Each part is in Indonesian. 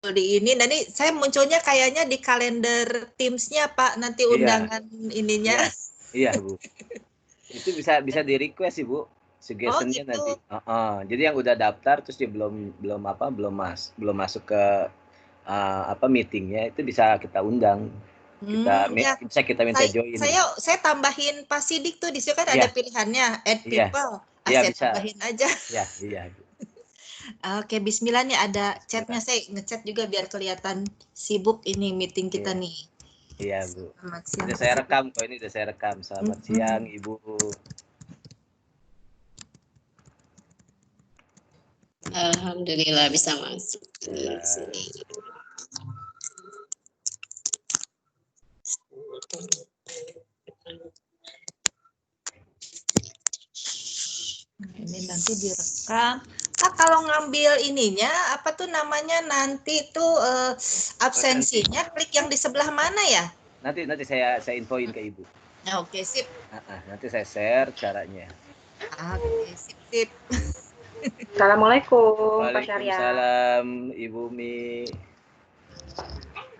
di ini. Nanti saya munculnya kayaknya di kalender Teams-nya Pak, nanti Iya, undangan ininya. iya, iya Bu. Itu bisa di request sih Bu, Oh suggestion-nya gitu. nanti. Jadi yang udah daftar terus dia belum masuk ke meetingnya itu bisa kita undang, Ya. bisa kita minta join gitu. Saya tambahin Pak Sidik tuh di situ kan ada Iya, pilihannya add iya, people. iya Saya bisa. tambahin aja. Iya, iya Bu. Oke, Bismillah nih ada chatnya, Bismillah. saya ngechat juga biar kelihatan sibuk ini meeting kita Iya, nih. iya Bu. Selamat siang Udah Pak saya Sidik. rekam kok, ini udah saya rekam. Selamat siang Ibu. Alhamdulillah bisa masuk di Ya. sini. Ini nanti direkam. Kak, kalau ngambil ininya, apa tuh namanya nanti tuh absensinya, klik yang di sebelah mana ya? Nanti saya infoin ke Ibu. Oke, sip. Nanti saya share caranya. Oke, sip. Assalamualaikum Pak Syariah. Waalaikumsalam Ibu Mi.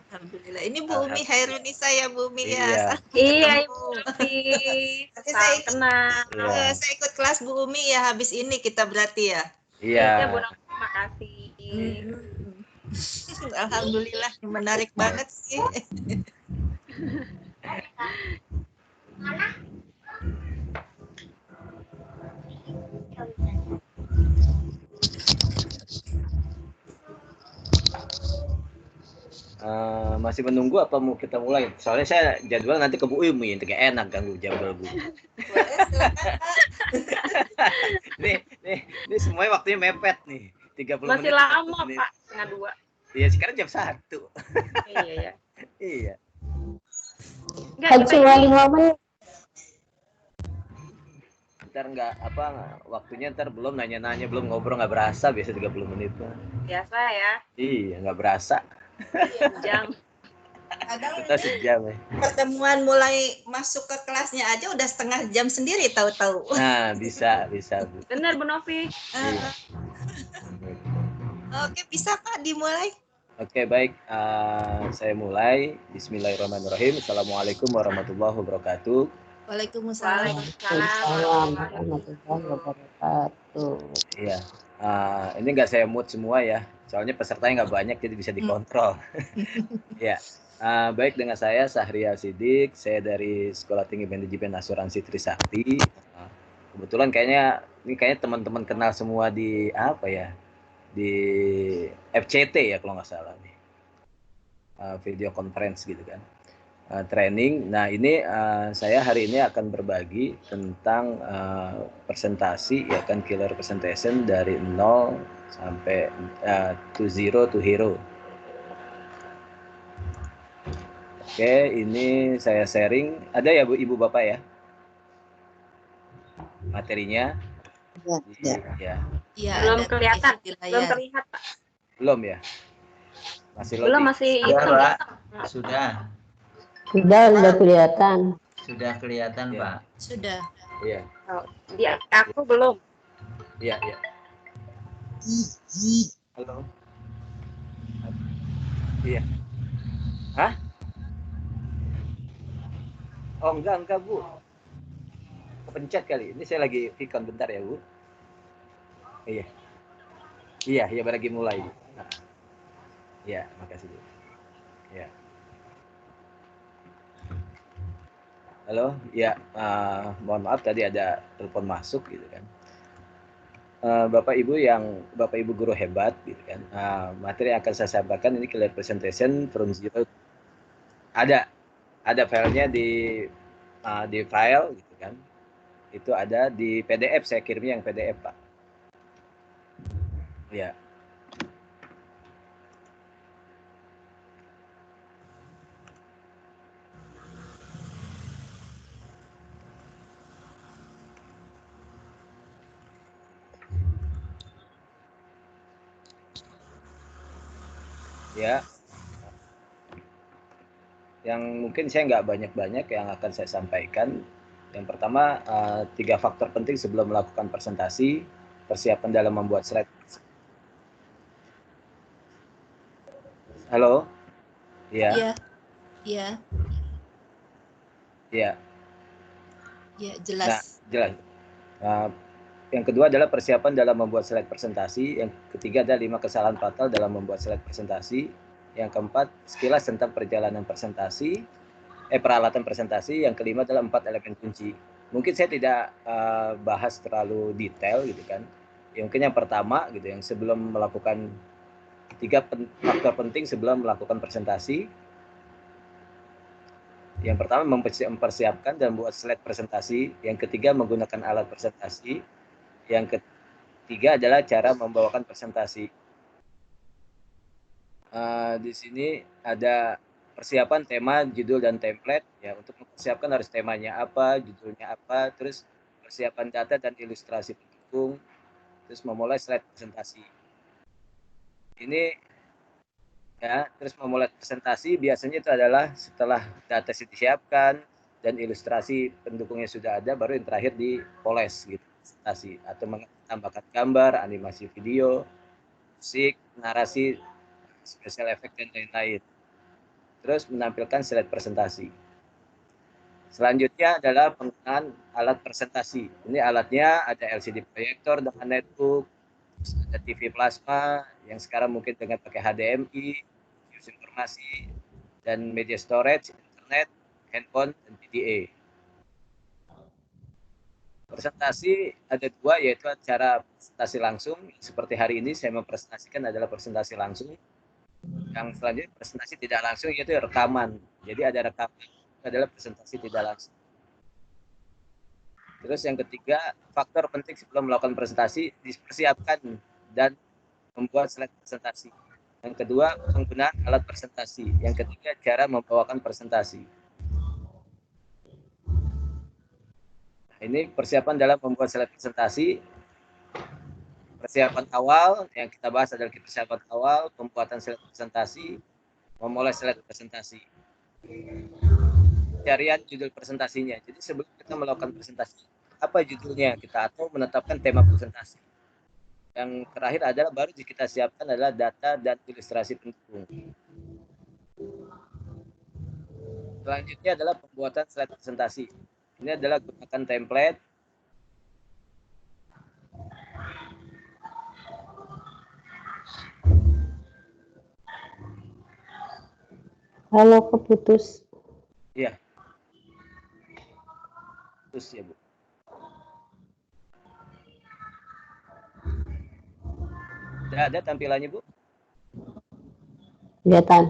Alhamdulillah. Ini Bu Umi Hairunisa ya Bu Umi ya. Iya Ibu. Nanti saya kenal. Saya ikut kelas Bu Umi ya habis ini kita berarti ya. Iya. Bu Novi, makasih. Alhamdulillah, menarik banget sih. Masih menunggu apa mau kita mulai? Soalnya saya jadwal nanti ke Bu Umi, itu kayak enak ganggu jadwal Bu. Ini semuanya waktunya mepet nih. 30 menit. Masih lama Pak, setengah 2. Iya, sekarang jam 1. Iya ya. Iya. Cuma 5 menit. Ntar waktunya ntar belum nanya-nanya, belum ngobrol nggak berasa, biasa 30 menit. Biasa ya. Iya, nggak berasa. Jam. Kadang kita sejam ya. Pertemuan mulai masuk ke kelasnya aja udah setengah jam sendiri tahu-tahu. Nah, bisa. Benar Bu Novi. Iya. Oke, bisa Pak dimulai? Oke, baik. Saya mulai. Bismillahirrahmanirrahim. Assalamualaikum warahmatullahi wabarakatuh. Waalaikumsalam. Warahmatullahi wabarakatuh. Iya. Ini nggak saya mood semua ya. Soalnya pesertanya nggak banyak, jadi bisa dikontrol. Ya. Baik, dengan saya Sahrial Sidik. Saya dari Sekolah Tinggi Manajemen Asuransi Trisakti. Kebetulan kayaknya teman-teman kenal semua di di FCT ya kalau nggak salah nih. Video conference gitu kan. Training. Nah, ini saya hari ini akan berbagi tentang presentasi, ya kan, killer presentation dari 0 sampai to zero to hero. Oke, ini saya sharing. Ada ya Bu, Ibu, Bapak ya? Materinya? Ya. Iya, belum kelihatan. Belum terlihat Pak. Belum ya? Masih loading. Belum, masih hitam. Pak. Sudah kelihatan. Sudah kelihatan, Ya. Pak. Sudah. Iya. Di aku belum. Iya. Halo. Iya. Hah? Oh, enggak, Bu. Kepencet kali. Ini saya lagi vicon bentar ya, Bu. Iya. Iya, lagi mulai. Iya, makasih, Bu. Iya. Halo, ya, mohon maaf tadi ada telepon masuk gitu kan. Bapak Ibu guru hebat gitu kan. Materi yang akan saya sampaikan ini clear presentation from zero. Ada filenya di file gitu kan. Itu ada di PDF, saya kirimnya yang PDF, Pak. Ya. Ya, yang mungkin saya nggak banyak-banyak yang akan saya sampaikan. Yang pertama, 3 faktor penting sebelum melakukan presentasi, persiapan dalam membuat slide. Halo? Iya. Iya. Iya. Iya. Ya, Nah, jelas. jelas. Nah, yang kedua adalah persiapan dalam membuat slide presentasi. Yang ketiga ada 5 kesalahan fatal dalam membuat slide presentasi. Yang keempat, sekilas tentang perjalanan presentasi, peralatan presentasi. Yang kelima adalah 4 elemen kunci. Mungkin saya tidak bahas terlalu detail gitu kan. Ya, mungkin yang pertama gitu, yang sebelum melakukan 3 faktor penting sebelum melakukan presentasi. Yang pertama mempersiapkan dan membuat slide presentasi. Yang ketiga menggunakan alat presentasi. Yang ketiga adalah cara membawakan presentasi. Di sini ada persiapan tema, judul, dan template. Ya, untuk mempersiapkan harus temanya apa, judulnya apa, terus persiapan data dan ilustrasi pendukung, terus memulai slide presentasi. Ini ya, terus memulai presentasi biasanya itu adalah setelah data disiapkan dan ilustrasi pendukungnya sudah ada, baru yang terakhir dipoles gitu presentasi, atau menambahkan gambar, animasi video, musik, narasi, special effect, dan lain-lain. Terus menampilkan slide presentasi. Selanjutnya adalah penggunaan alat presentasi. Ini alatnya ada LCD proyektor dengan netbook, ada TV plasma yang sekarang mungkin dengan pakai HDMI, informasi, dan media storage, internet, handphone, dan PDA. Presentasi ada 2, yaitu acara presentasi langsung. Seperti hari ini saya mempresentasikan adalah presentasi langsung. Yang selanjutnya presentasi tidak langsung, yaitu rekaman. Jadi ada rekaman, itu adalah presentasi tidak langsung. Terus yang ketiga, faktor penting sebelum melakukan presentasi, dipersiapkan dan membuat slide presentasi. Yang kedua, penggunaan alat presentasi. Yang ketiga, cara membawakan presentasi. Nah, ini persiapan dalam membuat slide presentasi. Persiapan awal, yang kita bahas adalah persiapan awal, pembuatan slide presentasi, memulai slide presentasi. Pencarian judul presentasinya. Jadi sebelum kita melakukan presentasi, apa judulnya kita, atau menetapkan tema presentasi. Yang terakhir adalah baru kita siapkan adalah data dan ilustrasi pendukung. Selanjutnya adalah pembuatan slide presentasi. Ini adalah gunakan template. Halo, keputus. Iya. Putus ya, Bu. Sudah ada tampilannya, Bu? Kelihatan.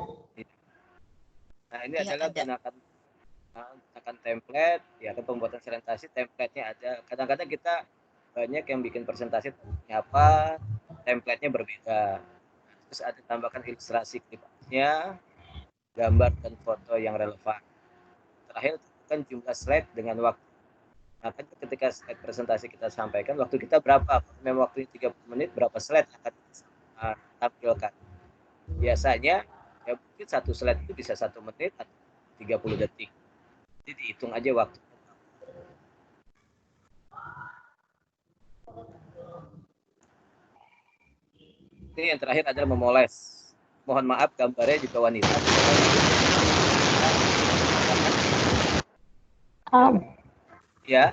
Nah, ini Ya, adalah ada. gunakan template, ya kan, pembuatan presentasi, template-nya ada. Kadang-kadang kita banyak yang bikin presentasi apa, template-nya berbeda. Terus ada tambahkan ilustrasi klipnya, gambar dan foto yang relevan. Terakhir, tentukan jumlah slide dengan waktu. Nah, kan ketika slide presentasi kita sampaikan, waktu kita berapa? Memang waktunya 30 menit, berapa slide akan kita tampilkan. Biasanya, ya mungkin satu slide itu bisa 1 menit atau 30 detik. Jadi dihitung aja waktu. Ini yang terakhir adalah memoles. Mohon maaf gambarnya juga wanita. Ya.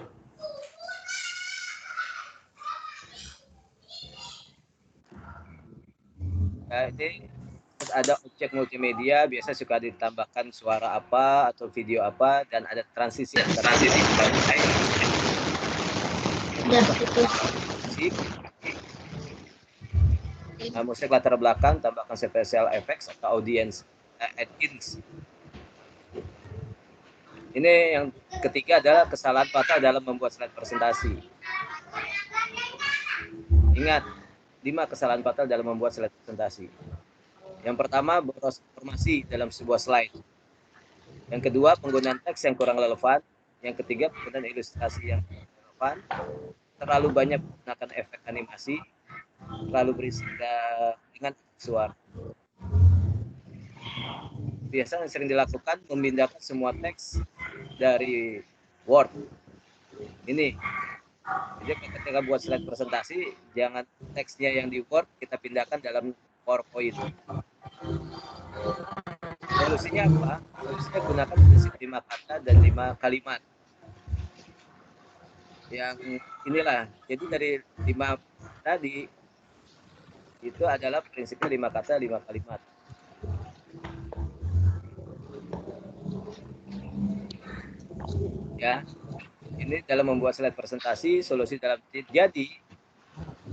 Nah, ini ada objek multimedia, biasa suka ditambahkan suara apa atau video apa, dan ada transisi antara musik latar belakang, tambahkan special effects atau audience add-ins. Ini yang ketiga adalah kesalahan fatal dalam membuat slide presentasi. Ingat, 5 kesalahan fatal dalam membuat slide presentasi. Yang pertama, boros informasi dalam sebuah slide. Yang kedua, penggunaan teks yang kurang relevan. Yang ketiga, penggunaan ilustrasi yang relevan. Terlalu banyak menggunakan efek animasi. Terlalu berisi dengan suara. Biasanya sering dilakukan memindahkan semua teks dari Word. Ini. Jadi ketika buat slide presentasi, jangan teksnya yang di Word kita pindahkan dalam PowerPoint. Solusinya apa? Solusinya gunakan prinsip 5 kata dan 5 kalimat. Yang inilah, jadi dari 5 tadi itu adalah prinsipnya 5 kata 5 kalimat. Ya, ini dalam membuat slide presentasi, solusi dalam jadi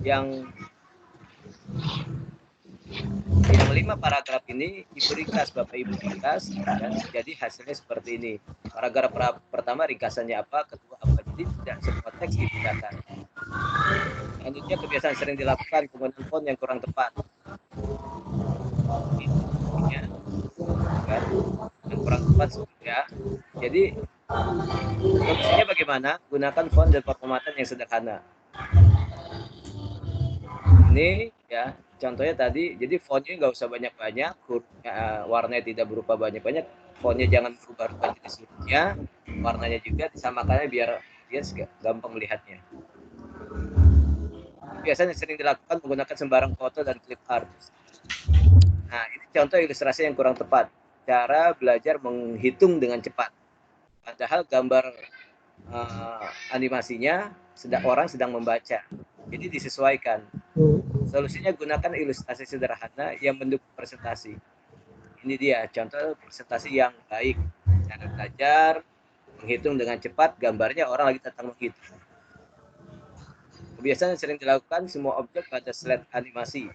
yang 5 paragraf ini Ibu ringkas, Bapak Ibu ringkas, dan jadi hasilnya seperti ini. Paragraf pertama ringkasannya apa, kedua apa, jadi tidak semua teks digunakan. Selanjutnya kebiasaan sering dilakukan penggunaan font yang kurang tepat. Ya, kan? Yang kurang tepat ya. Jadi solusinya bagaimana? Gunakan font dan pemotretan yang sederhana. Ini ya contohnya tadi, jadi fontnya nggak usah banyak-banyak, warnanya tidak berupa banyak-banyak, fontnya jangan berubah-ubah jenis hurufnya, warnanya juga disamakannya biar dia gampang melihatnya. Biasanya sering dilakukan menggunakan sembarang foto dan clip art. Nah, ini contoh ilustrasi yang kurang tepat. Cara belajar menghitung dengan cepat. Padahal gambar animasinya orang sedang membaca. Jadi disesuaikan. Solusinya gunakan ilustrasi sederhana yang mendukung presentasi. Ini dia contoh presentasi yang baik. Cara belajar menghitung dengan cepat, gambarnya orang lagi tentang menghitung. Kebiasaan sering dilakukan semua objek pada slide animasi.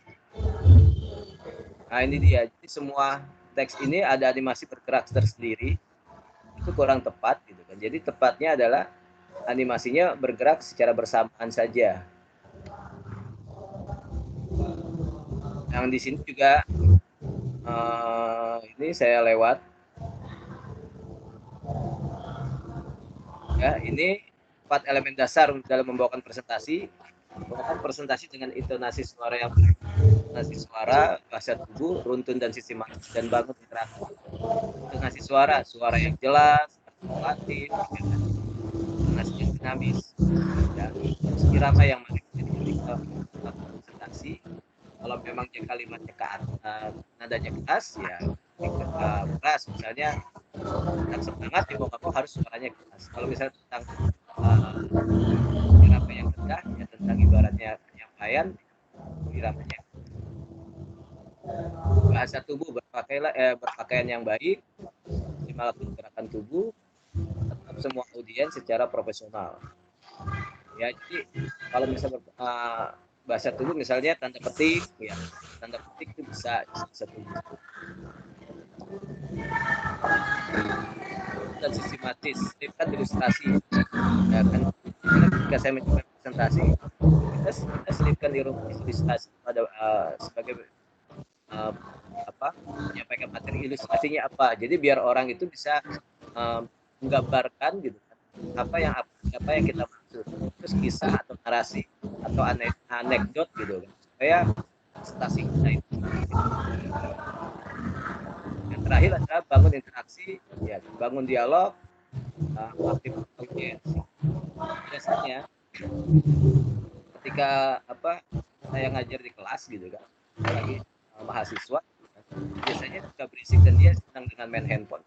Nah, ini dia. Jadi semua teks ini ada animasi bergerak tersendiri. Itu kurang tepat gitu kan. Jadi tepatnya adalah animasinya bergerak secara bersamaan saja. Yang di sini juga ini saya lewat. Ya, ini 4 elemen dasar dalam membawakan presentasi. Membawakan presentasi dengan intonasi suara yang bahasa tubuh, runtun dan sistematis, dan bangun interaksi. Intonasi suara yang jelas, artikulatif, intonasi yang dinamis, dan irama yang ketika presentasi. Kalau memang kalimatnya nadanya keras, ya keras. Misalnya tentang semangat, ya mau nggak mau harus suaranya keras. Kalau misalnya tentang irama yang rendah, ya tentang ibaratnya yang layan, iramanya. Bahasa tubuh, berpakaian yang baik, melakukan gerakan tubuh, tetap semua audiens secara profesional. Ya, jadi kalau misalnya bahasa tubuh misalnya tanda petik, ya tanda petik itu bisa tubuh. Dan sistematis, kan ilustrasi. Ya kan, ketika saya mencoba presentasi, kita selipkan ilustrasi pada sebagai menyampaikan materi ilustrasinya apa. Jadi biar orang itu bisa menggambarkan gitu kan, apa yang kita maksud. Terus kisah atau narasi atau anekdot gitu kan. Supaya presentasi kita itu. Yang terakhir adalah bangun interaksi, ya bangun dialog, aktif audiens. Biasanya ketika saya ngajar di kelas gitu kan, lagi mahasiswa, biasanya suka berisik dan dia senang dengan main handphone.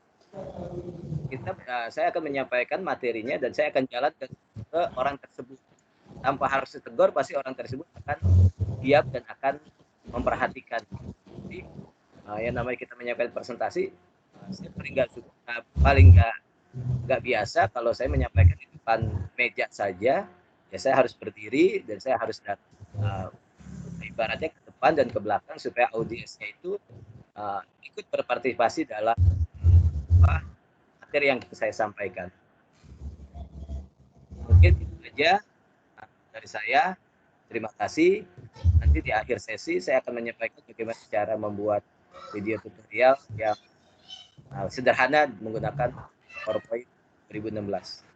Saya akan menyampaikan materinya dan saya akan jalan ke orang tersebut. Tanpa harus ditegur, pasti orang tersebut akan diam dan akan memperhatikan. Jadi yang namanya kita menyampaikan presentasi, saya paling nggak biasa kalau saya menyampaikan di depan meja saja. Ya saya harus berdiri dan saya harus ibaratnya ke depan dan ke belakang supaya audiensnya itu ikut berpartisipasi dalam materi yang saya sampaikan. Mungkin itu saja dari saya. Terima kasih. Nanti di akhir sesi saya akan menyampaikan bagaimana cara membuat video tutorial yang sederhana menggunakan PowerPoint 2016.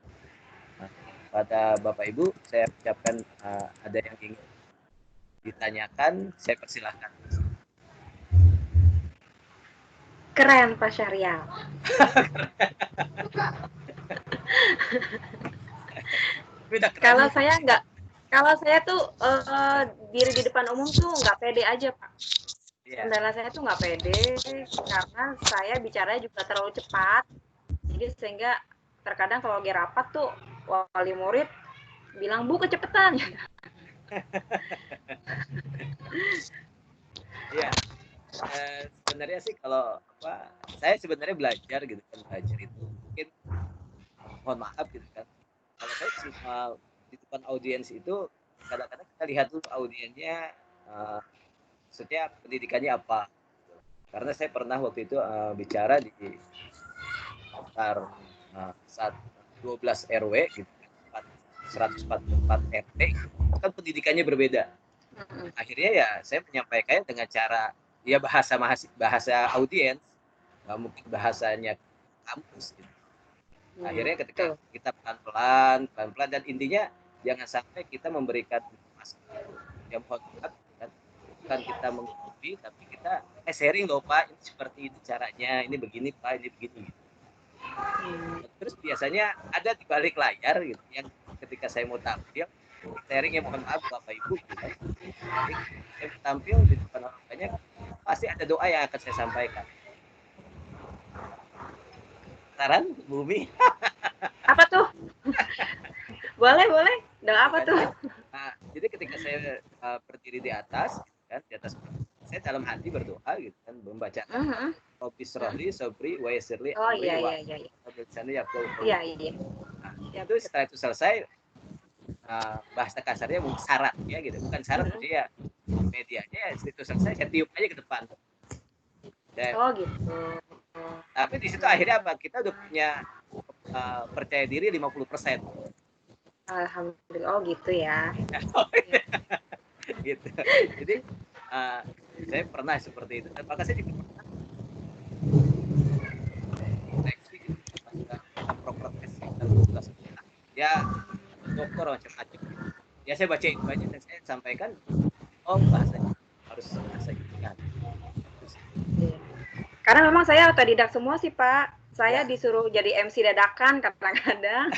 Pada Bapak Ibu, saya ucapkan ada yang ingin ditanyakan, saya persilahkan. Keren Pak Syarial. Kalau saya tuh diri di depan umum tuh nggak pede aja Pak. Iya. Kendala saya tuh nggak pede karena saya bicaranya juga terlalu cepat. Jadi sehingga terkadang kalau lagi rapat tuh wali murid bilang, "Bu, kecepetan." Iya. Sebenarnya sih kalau saya sebenarnya belajar gitu kan, belajar itu mungkin mohon maaf gitu kan. Kalau saya di depan audiens itu kadang-kadang kita lihat dulu audiennya, maksudnya pendidikannya apa. Karena saya pernah waktu itu bicara di sekitar 12 RW gitu, 144 RT, itu kan pendidikannya berbeda. Akhirnya ya saya menyampaikannya dengan cara ya bahasa audiens, nggak mungkin bahasanya kampus gitu. Akhirnya ketika kita pelan-pelan dan intinya jangan sampai kita memberikan informasi yang mohon maaf kan, bukan kita menggurui tapi kita sharing loh Pak, ini seperti ini caranya, ini begini Pak, ini begini. Terus biasanya ada di balik layar gitu yang ketika saya mau tampil sharing, mohon maaf Bapak Ibu gitu kan. Saya tampil di depan orang banyak, pasti ada doa yang akan saya sampaikan. Saran Bumi? Apa tuh? boleh. Doa apa tuh? Nah, jadi ketika saya berdiri di atas, kan, di atas saya dalam hati berdoa gitu kan, membaca Rabbi Shrahli Sabri wa Yassirli Oh Amri wa iya. Iya. Itu setelah itu selesai, bahasa kasarnya syarat ya gitu, bukan syarat dia medianya ya, itu selesai saya tiup aja ke depan. Oh gitu. Tapi di situ akhirnya apa? Kita udah punya percaya diri 50%. Alhamdulillah. Oh gitu ya. Gitu. Jadi saya pernah seperti itu. Dan maka saya juga pernah seleksi proper tes ya dokter macam-macam. Ya saya baca itu aja dan saya sampaikan, oh bahasanya harus bahasa Indonesia. Karena memang saya otodidak semua sih Pak. Saya disuruh jadi MC dadakan kadang-kadang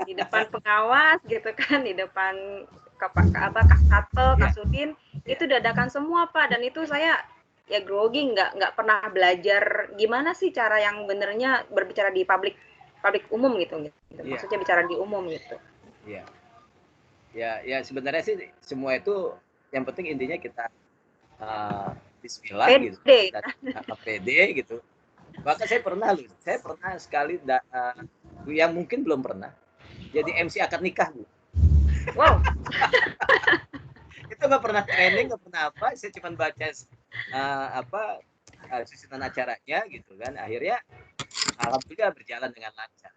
di depan pengawas gitu kan, di depan Kasatpel, Kasudin, itu dadakan semua Pak. Dan itu saya ya grogi, nggak pernah belajar gimana sih cara yang benernya berbicara di publik umum gitu. Maksudnya bicara di umum gitu. Iya. Ya sebenarnya sih semua itu yang penting intinya kita bismillah gitu, pede gitu. Bahkan saya pernah sekali yang mungkin belum pernah jadi MC akad nikah Bu. Wow. Itu nggak pernah training, nggak pernah apa, saya cuma baca susunan acaranya gitu kan. Akhirnya alhamdulillah berjalan dengan lancar.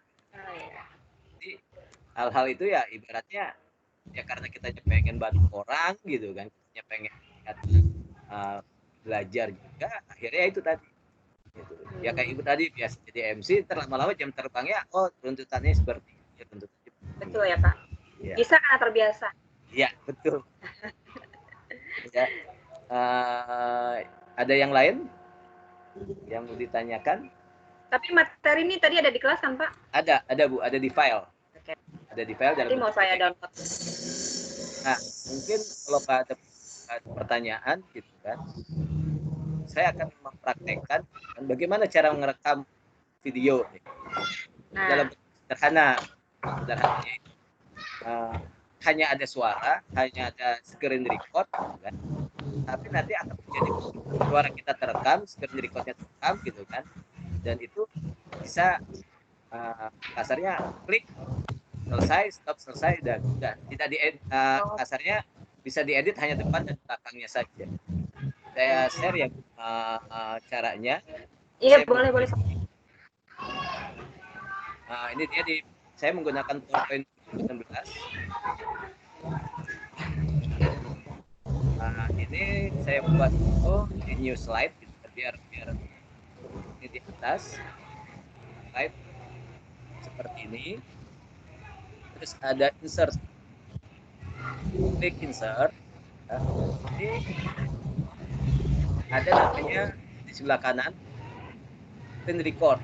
Jadi hal-hal itu ya ibaratnya ya karena kita pengen bantu orang gitu kan, kita pengen belajar juga, akhirnya itu tadi gitu. Ya kayak ibu tadi biasa jadi MC, lama-lama jam terbangnya tuntutannya seperti itu. Betul ya Pak. Ya. Bisa karena terbiasa. Iya betul. Ya. Ada yang lain yang mau ditanyakan? Tapi materi ini tadi ada di kelas kan Pak? Ada Bu, ada di file. Okay. Ada di file. Nanti mau saya download. Nah, mungkin kalau ada pertanyaan gitu kan, saya akan mempraktekkan bagaimana cara merekam video dalam sederhana hanya ada suara, hanya ada screen record kan, tapi nanti akan menjadi suara kita terekam, screen recordnya terekam gitu kan, dan itu bisa kasarnya klik selesai, stop selesai, dan tidak kasarnya bisa diedit hanya depan dan belakangnya saja. Saya share ya caranya. Iya boleh. Ini dia saya menggunakan PowerPoint 2016. Ini saya buat di new slide gitu, biar ini di atas slide seperti ini. Terus ada insert, klik insert. Ini ada namanya di sebelah kanan screen record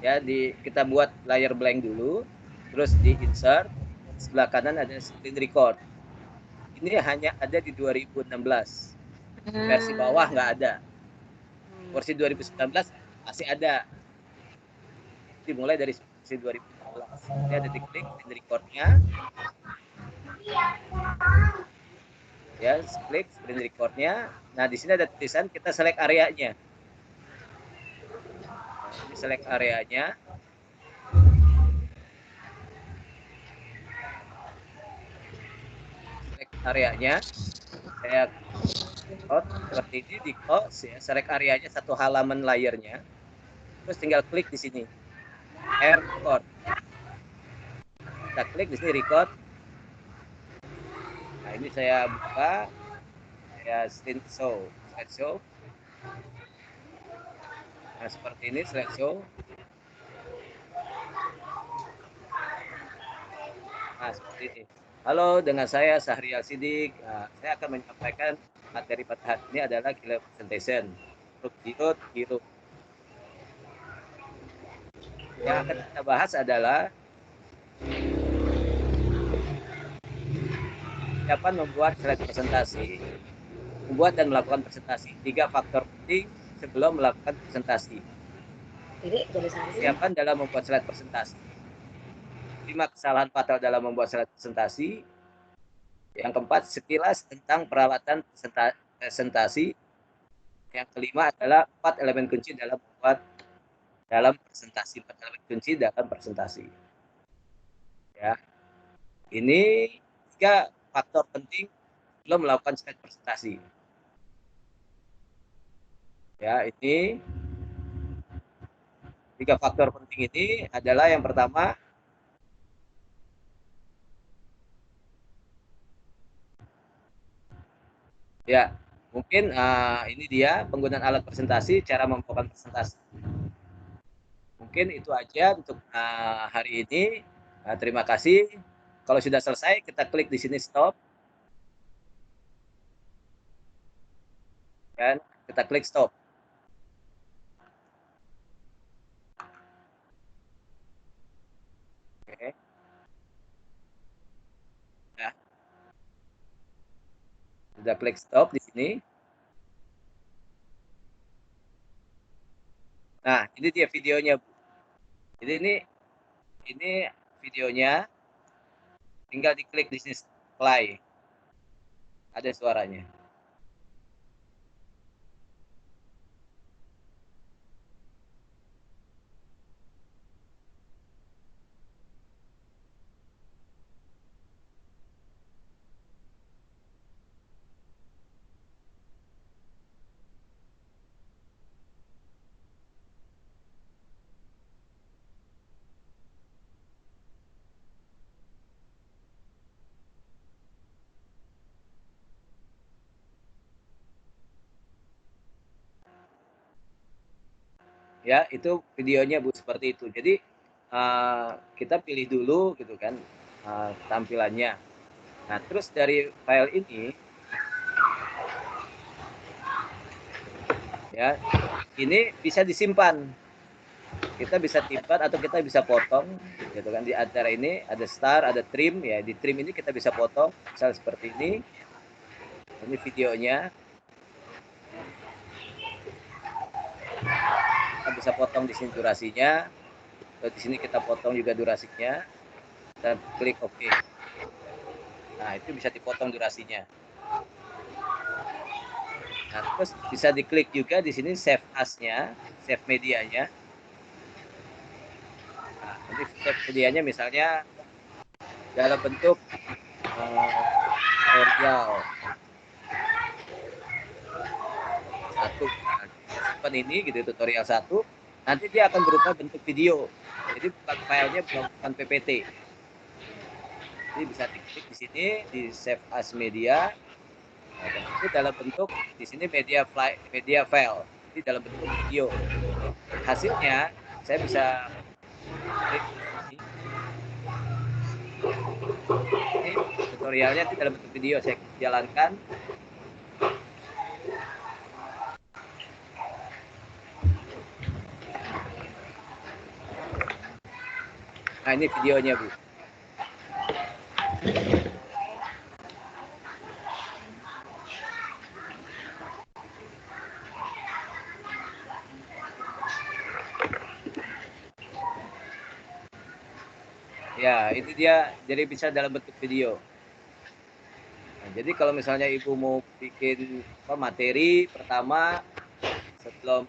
ya, kita buat layar blank dulu, terus di insert, sebelah kanan ada screen record. Ini hanya ada di 2016 Versi bawah nggak ada. Versi 2019 masih ada. Dimulai dari versi 2019. Ini ada diklik screen record-nya. Ya, klik screen record-nya. Nah, di sini ada tulisan kita select areanya. Nah, ini select areanya. Select areanya. Saya close seperti ini di close ya. Select areanya satu halaman layarnya. Terus tinggal klik di sini. Record. Kita klik di sini record. Nah, ini saya buka. Saya slideshow. Nah, seperti ini slideshow. Nah, seperti ini. Halo, dengan saya Sahrial Sidik. Nah, saya akan menyampaikan materi pada hari ini adalah killer presentation. Hero. Yang akan kita bahas adalah persiapan membuat slide presentasi, membuat dan melakukan presentasi. 3 faktor penting sebelum melakukan presentasi. Persiapan dalam membuat slide presentasi. 5 kesalahan fatal dalam membuat slide presentasi. Yang keempat, sekilas tentang peralatan presentasi. Yang kelima adalah 4 elemen kunci dalam membuat presentasi. 4 elemen kunci dalam presentasi. Ya. Ini 3 faktor penting belum melakukan slide presentasi. Ya, ini 3 faktor penting ini adalah yang pertama, ya, mungkin ini dia penggunaan alat presentasi, cara membawakan presentasi. Mungkin itu aja untuk hari ini. Terima kasih. Kalau sudah selesai, kita klik di sini stop. Dan kita klik stop. Oke. Ya. Sudah klik stop di sini. Nah, ini dia videonya, Bu. Jadi ini videonya. Tinggal diklik di sini play. Ada suaranya. Ya, itu videonya, Bu, seperti itu. Jadi kita pilih dulu gitu kan tampilannya. Nah, terus dari file ini ya, ini bisa disimpan. Kita bisa simpan atau kita bisa potong gitu kan. Di antara ini ada star, ada trim ya. Di trim ini kita bisa potong misal seperti ini. Ini videonya. Kita bisa potong di sini durasinya. Di sini kita potong juga durasinya. Kita klik OK. Nah, itu bisa dipotong durasinya. Nah, terus bisa diklik juga di sini save as-nya, save medianya. Nah, ini save medianya misalnya dalam bentuk tutorial 1. Simpan ini gitu, tutorial 1. Nanti dia akan berupa bentuk video. Jadi bukan filenya bukan PPT. Jadi bisa diklik di sini di save as media. Nah, dan itu dalam bentuk di sini media file. Jadi dalam bentuk video. Hasilnya saya bisa klik ini. Ini tutorialnya di dalam bentuk video saya jalankan. Nah, ini videonya, Bu. Ya, ini dia jadi bisa dalam bentuk video. Nah, jadi kalau misalnya Ibu mau bikin materi pertama sebelum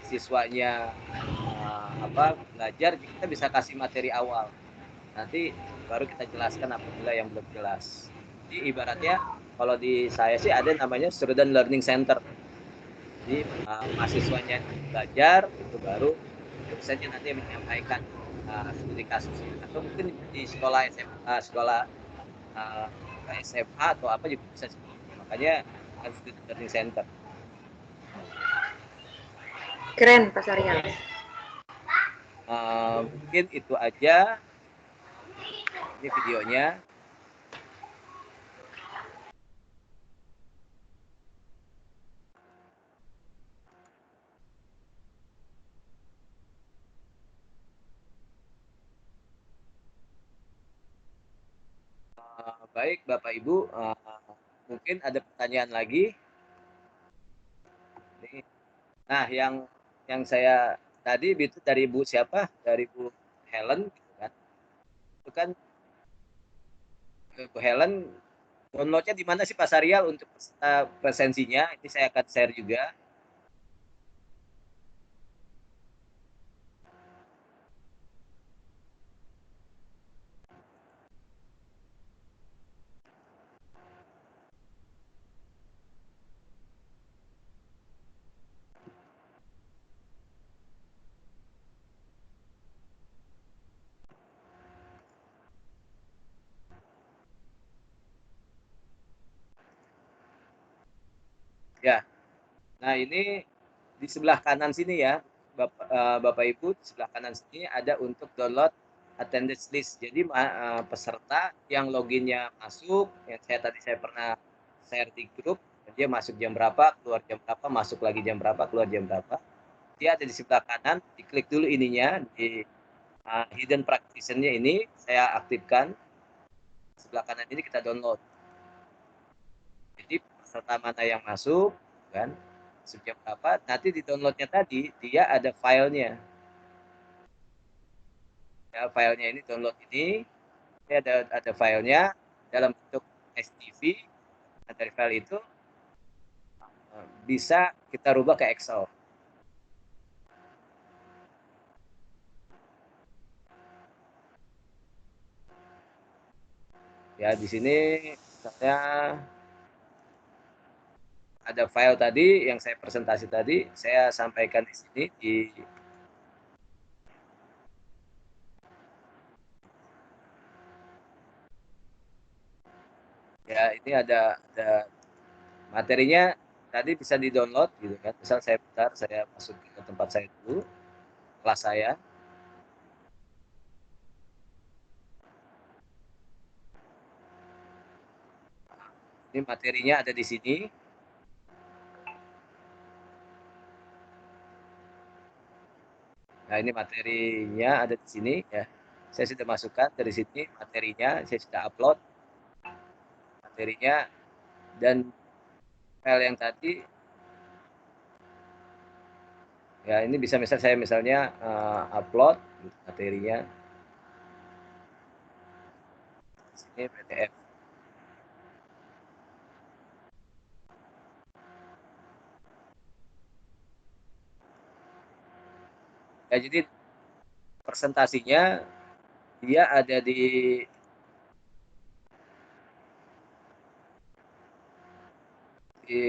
siswanya belajar, kita bisa kasih materi awal. Nanti baru kita jelaskan apabila yang belum jelas. Jadi ibaratnya kalau di saya sih ada namanya Student Learning Center. Jadi mahasiswanya belajar itu baru dosennya nanti menyampaikan studi kasusnya, atau mungkin di sekolah SMA, SMA atau apa juga bisa. Makanya kan Student Learning Center. Keren Pak Saryal. Mungkin itu aja. Ini videonya. Baik Bapak Ibu, mungkin ada pertanyaan lagi. Nah, yang saya tadi itu dari Bu siapa? Dari Bu Helen, gitu kan? Itu kan Bu Helen, downloadnya di mana sih Pak Saryal untuk presensinya? Ini saya akan share juga. Ya, nah ini di sebelah kanan sini ya, Bapak Ibu, di sebelah kanan sini ada untuk download attendance list. Jadi peserta yang loginnya masuk, yang saya pernah share di grup, dia masuk jam berapa, keluar jam berapa, masuk lagi jam berapa, keluar jam berapa. Dia ada di sebelah kanan, diklik dulu ininya, di hidden practitioner ini, saya aktifkan. Sebelah kanan ini kita download. Jadi peserta mana yang masuk, kan, sejam berapa, nanti di downloadnya tadi, dia ada filenya. Ya, filenya ini download ini ada filenya dalam bentuk STV. Nah, dari file itu bisa kita rubah ke Excel. Ya, di sini misalnya ada file tadi yang saya presentasi tadi, saya sampaikan di sini di ya, ini ada materinya tadi bisa di-download gitu kan. Misal saya masuk ke tempat saya dulu, kelas saya. Ini materinya ada di sini. Nah, ini materinya ada di sini ya. Saya sudah masukkan dari sini materinya, saya sudah upload materinya, dan file yang tadi ya ini bisa misalnya upload materinya. Di sini PDF. Ya, jadi presentasinya dia ada di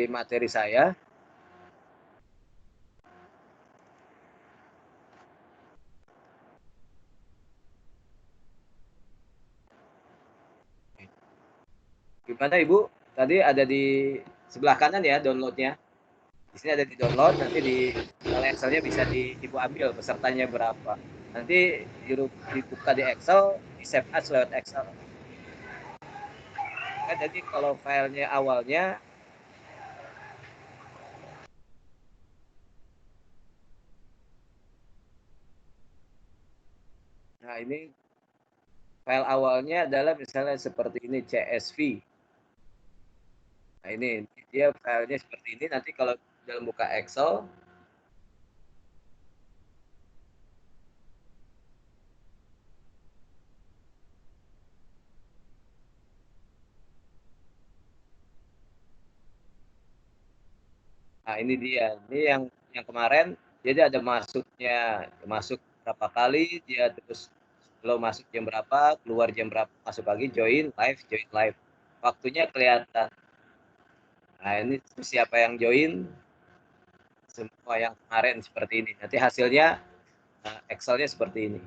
materi saya. Gimana Ibu? Tadi ada di sebelah kanan ya downloadnya. Di sini ada di download, nanti di Excelnya bisa Ibu ambil pesertanya berapa. Nanti dibuka di Excel, di save as lewat Excel. Kan jadi kalau filenya awalnya nah ini file awalnya adalah misalnya seperti ini CSV. Nah ini dia filenya seperti ini, nanti kalau dalam buka Excel Nah, ini dia. Ini yang kemarin jadi ada masuk berapa kali, dia terus kalau masuk jam berapa, keluar jam berapa, masuk lagi join live. Waktunya kelihatan. Nah, ini siapa yang join? Semua yang kemarin seperti ini. Nanti hasilnya Excel-nya seperti ini.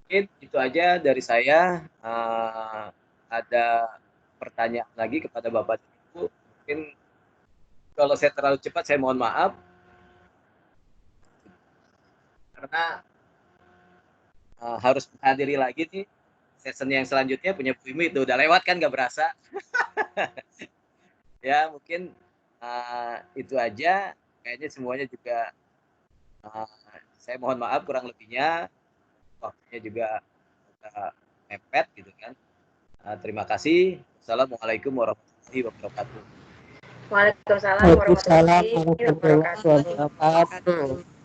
Mungkin itu aja dari saya. Ada pertanyaan lagi kepada Bapak Ibu. Mungkin kalau saya terlalu cepat, saya mohon maaf. Karena harus menghadiri lagi nih season yang selanjutnya punya Bu Imi itu udah lewat kan, nggak berasa. Ya mungkin itu aja. Kayaknya semuanya juga saya mohon maaf kurang lebihnya. Waktunya juga mepet gitu kan. Terima kasih. Assalamualaikum warahmatullahi wabarakatuh. Waalaikumsalam Waalaikumsalam warahmatullahi warahmatullahi wabarakatuh. wabarakatuh.